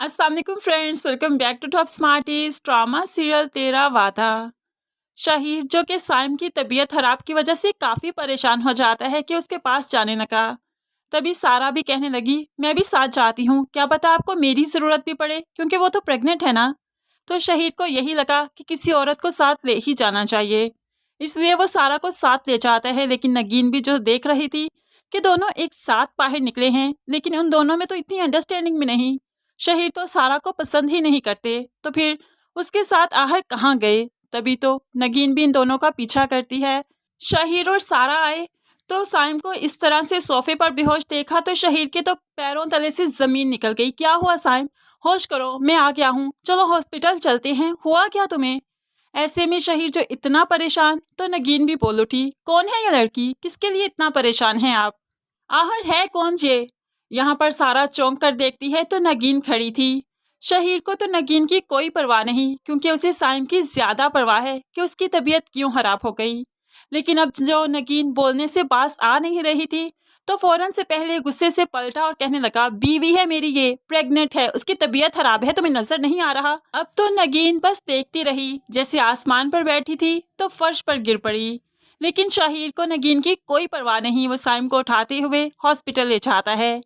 अस्सलाम वालेकुम friends, welcome back to top smarties drama serial तेरा वादा। शाहिर जो कि साइम की तबीयत खराब की वजह से काफ़ी परेशान हो जाता है कि उसके पास जाने लगा। तभी सारा भी कहने लगी मैं भी साथ जाती हूँ, क्या पता आपको मेरी ज़रूरत भी पड़े क्योंकि वो तो प्रेग्नेंट है ना। तो शहीद को यही लगा कि किसी औरत को साथ ले ही जाना चाहिए, इसलिए वो सारा को साथ ले जाता है। लेकिन नगीन भी जो देख रही थी कि दोनों एक साथ बाहर निकले हैं, लेकिन उन दोनों में तो इतनी अंडरस्टैंडिंग भी नहीं। शहीद तो सारा को पसंद ही नहीं करते, तो फिर उसके साथ आहर कहाँ गए। तभी तो नगीन भी इन दोनों का पीछा करती है। शहीर और सारा आए तो साइम को इस तरह से सोफे पर बेहोश देखा तो शहीर के तो पैरों तले से जमीन निकल गई। क्या हुआ साइम, होश करो, मैं आ गया हूँ, चलो हॉस्पिटल चलते हैं, हुआ क्या तुम्हें। ऐसे में शहीर जो इतना परेशान, तो नगीन भी बोल उठी कौन है ये लड़की, किसके लिए इतना परेशान है आप, आहर है कौन ये। यहाँ पर सारा चौंक कर देखती है तो नगीन खड़ी थी। शहीर को तो नगीन की कोई परवाह नहीं, क्योंकि उसे साइम की ज्यादा परवाह है कि उसकी तबीयत क्यों खराब हो गई। लेकिन अब जो नगीन बोलने से बात आ नहीं रही थी, तो फौरन से पहले गुस्से से पलटा और कहने लगा बीवी है मेरी, ये प्रेग्नेंट है, उसकी तबीयत खराब है, तुम्हें नजर नहीं आ रहा। अब तो नगीन बस देखती रही, जैसे आसमान पर बैठी थी तो फर्श पर गिर पड़ी। लेकिन शाहिर को नगीन की कोई परवाह नहीं, वो साइम को उठाते हुए हॉस्पिटल ले जाता है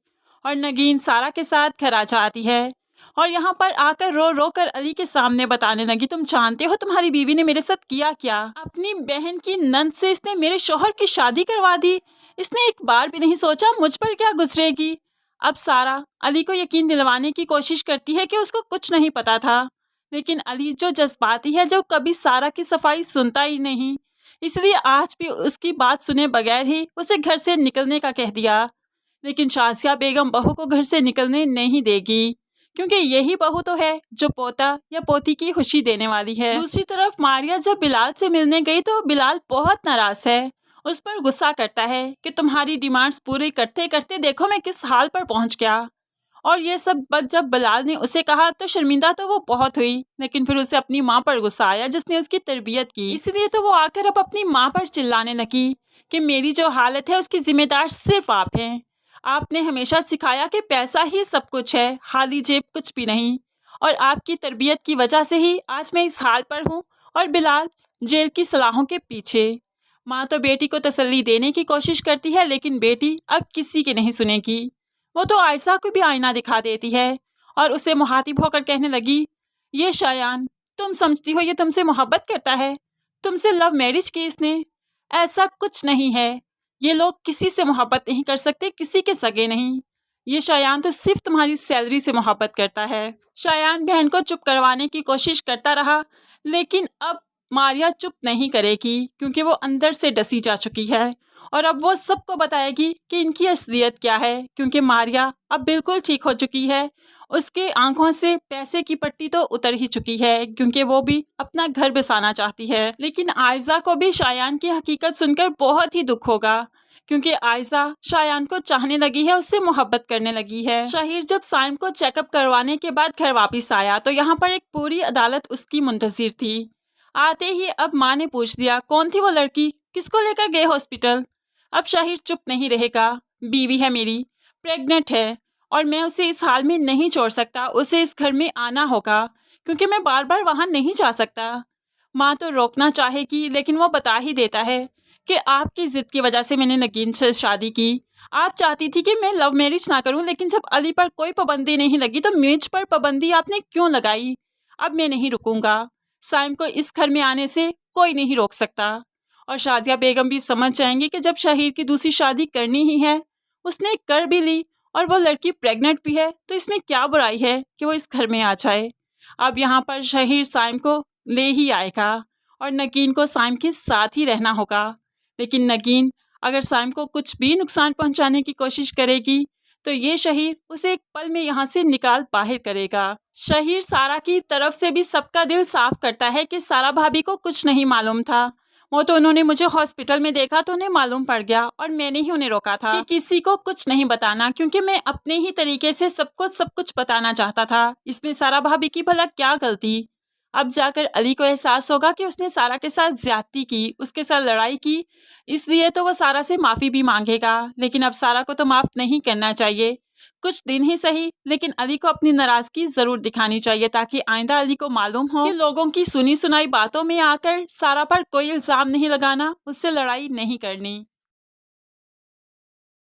और नगीन सारा के साथ घर आ जाती है। और यहाँ पर आकर रो रो कर अली के सामने बताने लगी तुम जानते हो तुम्हारी बीवी ने मेरे साथ किया क्या, अपनी बहन की नंद से इसने मेरे शोहर की शादी करवा दी, इसने एक बार भी नहीं सोचा मुझ पर क्या गुजरेगी। अब सारा अली को यकीन दिलवाने की कोशिश करती है कि उसको कुछ नहीं पता था, लेकिन अली जो जज्बाती है, जो कभी सारा की सफाई सुनता ही नहीं, इसलिए आज भी उसकी बात सुने बगैर ही उसे घर से निकलने का कह दिया। लेकिन शाजिया बेगम बहू को घर से निकलने नहीं देगी, क्योंकि यही बहू तो है जो पोता या पोती की खुशी देने वाली है। दूसरी तरफ मारिया जब बिलाल से मिलने गई तो बिलाल बहुत नाराज है, उस पर गुस्सा करता है कि तुम्हारी डिमांड्स पूरी करते करते देखो मैं किस हाल पर पहुंच गया। और ये सब बात जब बिलाल ने उसे कहा तो शर्मिंदा तो वो बहुत हुई, लेकिन फिर उसे अपनी माँ पर गुस्सा आया जिसने उसकी तरबियत की, इसलिए तो वो आकर अब अपनी माँ पर चिल्लाने लगी कि मेरी जो हालत है उसकी जिम्मेदार सिर्फ आप हैं। आपने हमेशा सिखाया कि पैसा ही सब कुछ है, खाली जेब कुछ भी नहीं, और आपकी तरबियत की वजह से ही आज मैं इस हाल पर हूँ और बिलाल जेल की सलाहों के पीछे। माँ तो बेटी को तसल्ली देने की कोशिश करती है, लेकिन बेटी अब किसी की नहीं सुनेगी। वो तो आयशा को भी आईना दिखा देती है और उसे मुहातिब होकर कहने लगी ये शायान, तुम समझती हो ये तुमसे मोहब्बत करता है, तुमसे लव मैरिज की इसने, ऐसा कुछ नहीं है, ये लोग किसी से मोहब्बत नहीं कर सकते, किसी के सगे नहीं, ये शायान तो सिर्फ तुम्हारी सैलरी से मोहब्बत करता है। शायान बहन को चुप करवाने की कोशिश करता रहा, लेकिन अब मारिया चुप नहीं करेगी, क्योंकि वो अंदर से डसी जा चुकी है और अब वो सबको बताएगी कि इनकी असलियत क्या है, क्योंकि मारिया अब बिल्कुल ठीक हो चुकी है, उसके आंखों से पैसे की पट्टी तो उतर ही चुकी है, क्योंकि वो भी अपना घर बसाना चाहती है। लेकिन आयजा को भी शायान की हकीकत सुनकर बहुत ही दुख होगा, क्योंकि आयजा शायान को चाहने लगी है, उससे मोहब्बत करने लगी है। शाहिर जब साइम को चेकअप करवाने के बाद घर वापस आया तो यहाँ पर एक पूरी अदालत उसकी मुंतजिर थी। आते ही अब माँ ने पूछ दिया कौन थी वो लड़की, किसको लेकर गए हॉस्पिटल। अब शाहिर चुप नहीं रहेगा, बीवी है मेरी, प्रेग्नेंट है और मैं उसे इस हाल में नहीं छोड़ सकता, उसे इस घर में आना होगा, क्योंकि मैं बार बार वहाँ नहीं जा सकता। माँ तो रोकना चाहेगी, लेकिन वो बता ही देता है कि आपकी ज़िद की वजह से मैंने नगीन से शादी की, आप चाहती थी कि मैं लव मैरिज ना करूं, लेकिन जब अली पर कोई पाबंदी नहीं लगी तो मुझ पर पाबंदी आपने क्यों लगाई। अब मैं नहीं रुकूंगा, साइम को इस घर में आने से कोई नहीं रोक सकता। और शाजिया बेगम भी समझ जाएंगी कि जब शहीर की दूसरी शादी करनी ही है, उसने कर भी ली और वो लड़की प्रेग्नेंट भी है, तो इसमें क्या बुराई है कि वो इस घर में आ जाए। अब यहाँ पर शहीर साइम को ले ही आएगा और नगीन को साइम के साथ ही रहना होगा। लेकिन नगीन अगर साइम को कुछ भी नुकसान पहुंचाने की कोशिश करेगी तो ये शहीर उसे एक पल में यहाँ से निकाल बाहर करेगा। शहीर सारा की तरफ से भी सबका दिल साफ करता है कि सारा भाभी को कुछ नहीं मालूम था, वो तो उन्होंने मुझे हॉस्पिटल में देखा तो उन्हें मालूम पड़ गया और मैंने ही उन्हें रोका था कि किसी को कुछ नहीं बताना, क्योंकि मैं अपने ही तरीके से सबको सब कुछ बताना चाहता था। इसमें सारा भाभी की भला क्या गलती। अब जाकर अली को एहसास होगा कि उसने सारा के साथ ज्यादती की, उसके साथ लड़ाई की, इसलिए तो वो सारा से माफ़ी भी मांगेगा। लेकिन अब सारा को तो माफ़ नहीं करना चाहिए, कुछ दिन ही सही, लेकिन अली को अपनी नाराजगी जरूर दिखानी चाहिए ताकि आइंदा अली को मालूम हो कि लोगों की सुनी सुनाई बातों में आकर सारा पर कोई इल्जाम नहीं लगाना, उससे लड़ाई नहीं करनी।